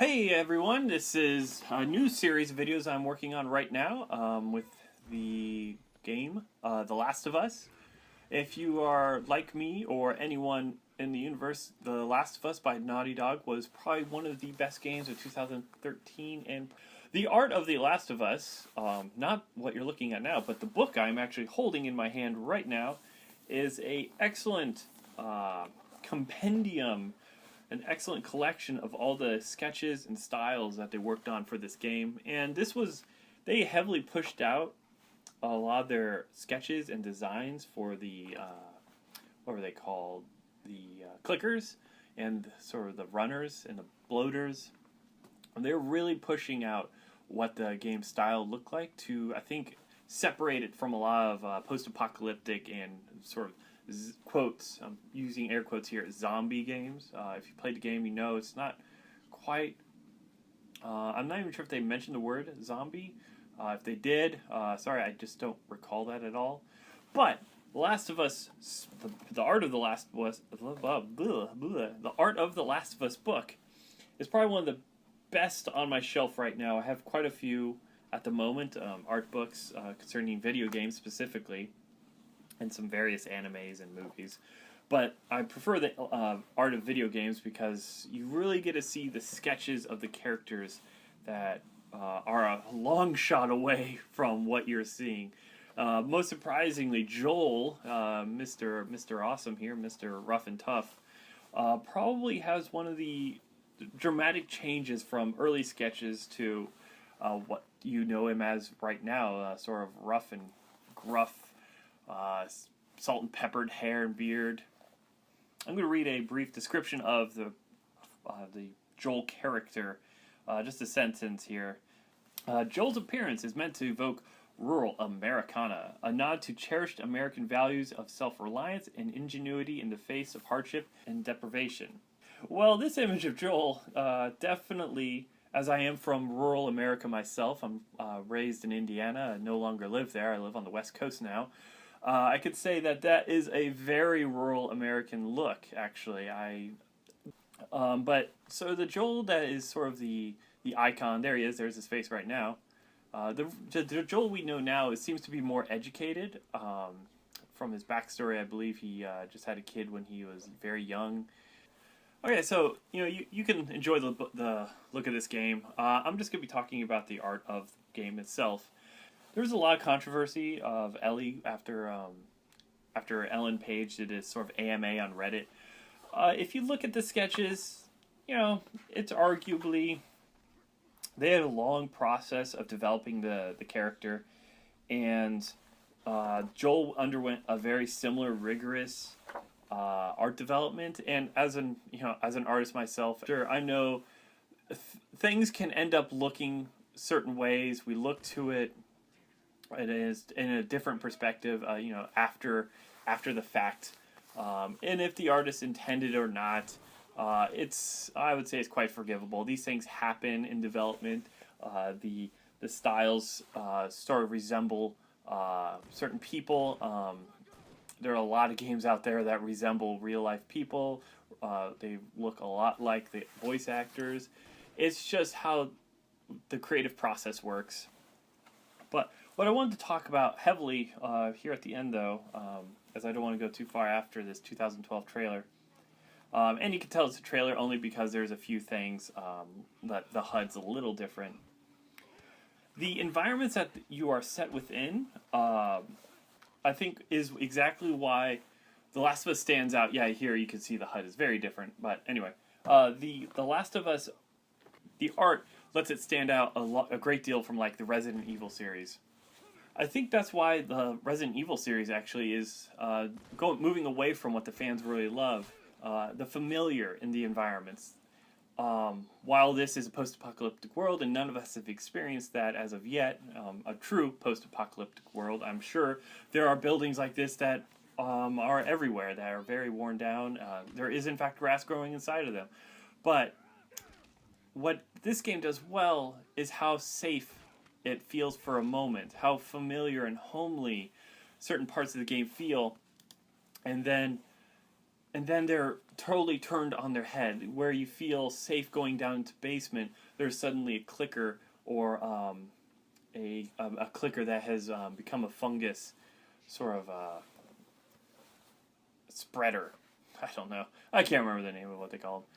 Hey everyone, this is a new series of videos I'm working on right now with the game The Last of Us. If you are like me or anyone in the universe, The Last of Us by Naughty Dog was probably one of the best games of 2013. And the art of The Last of Us, not what you're looking at now, but the book I'm actually holding in my hand right now, is a excellent compendium, an excellent collection of all the sketches and styles that they worked on for this game. And they heavily pushed out a lot of their sketches and designs for the, what were they called? The clickers and sort of the runners and the bloaters. And they're really pushing out what the game style looked like to, I think, separate it from a lot of post-apocalyptic and sort of quotes, I'm using air quotes here, zombie games. If you played the game, you know it's not quite, I'm not even sure if they mentioned the word zombie. If they did, sorry, I just don't recall that at all. But The Last of Us, the art of The Last of Us, the art of The Last of Us book is probably one of the best on my shelf right now. I have quite a few at the moment, art books concerning video games specifically, and some various animes and movies. But I prefer the art of video games because you really get to see the sketches of the characters that are a long shot away from what you're seeing. Most surprisingly, Joel, Mr. Awesome here, Mr. Rough and Tough, probably has one of the dramatic changes from early sketches to what you know him as right now, sort of rough and gruff, salt and peppered hair and beard. I'm going to read a brief description of the Joel character, just a sentence here. Joel's appearance is meant to evoke rural Americana, a nod to cherished American values of self-reliance and ingenuity in the face of hardship and deprivation. Well, this image of Joel definitely, as I am from rural America myself, I'm raised in Indiana, I no longer live there, I live on the West Coast now. I could say that is a very rural American look, actually. But so the Joel that is sort of the icon, there he is, there's his face right now. The Joel we know now seems to be more educated. From his backstory, I believe he just had a kid when he was very young. Okay, so you can enjoy the look of this game. I'm just going to be talking about the art of the game itself. There was a lot of controversy of Ellie after Ellen Page did a sort of AMA on Reddit. If you look at the sketches, it's arguably they had a long process of developing the character, and Joel underwent a very similar rigorous art development. And as an artist myself, sure, I know things can end up looking certain ways. We look to it. It is in a different perspective, after the fact, and if the artist intended or not, I would say it's quite forgivable. These things happen in development. The styles sort of resemble certain people. There are a lot of games out there that resemble real life people. They look a lot like the voice actors. It's just how the creative process works. But what I wanted to talk about heavily here at the end, though, as I don't want to go too far after this 2012 trailer, and you can tell it's a trailer only because there's a few things that the HUD's a little different. The environments that you are set within, I think, is exactly why The Last of Us stands out. Yeah, here you can see the HUD is very different, but anyway, the Last of Us, the art lets it stand out a great deal from like the Resident Evil series. I think that's why the Resident Evil series actually is moving away from what the fans really love, the familiar in the environments. While this is a post-apocalyptic world, and none of us have experienced that as of yet, a true post-apocalyptic world, I'm sure there are buildings like this that are everywhere, that are very worn down. There is, in fact, grass growing inside of them. But what this game does well is how safe it feels for a moment, how familiar and homely certain parts of the game feel, and then and then they're totally turned on their head. Where you feel safe going down into basement, there's suddenly a clicker or a clicker that has become a fungus sort of spreader. I don't know. I can't remember the name of what they call them.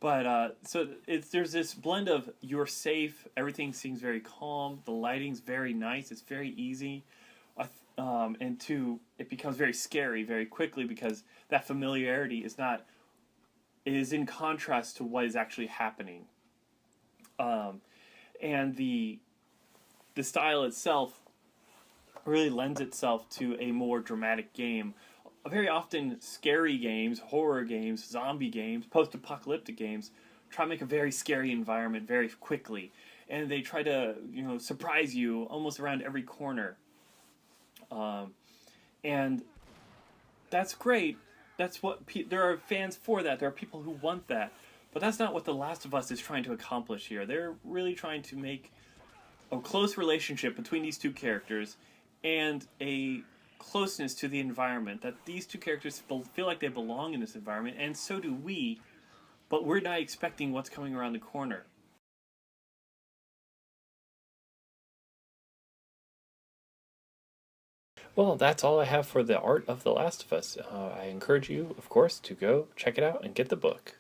But so there's this blend of you're safe, everything seems very calm, the lighting's very nice, it's very easy, and two, it becomes very scary very quickly because that familiarity is in contrast to what is actually happening, and the style itself really lends itself to a more dramatic game. Very often, scary games, horror games, zombie games, post-apocalyptic games try to make a very scary environment very quickly, and they try to surprise you almost around every corner, and that's great. That's what there are fans for that. There are people who want that, but that's not what The Last of Us is trying to accomplish here. They're really trying to make a close relationship between these two characters and a closeness to the environment, that these two characters feel like they belong in this environment, and so do we, but we're not expecting what's coming around the corner. Well, that's all I have for The Art of The Last of Us. I encourage you, of course, to go check it out and get the book.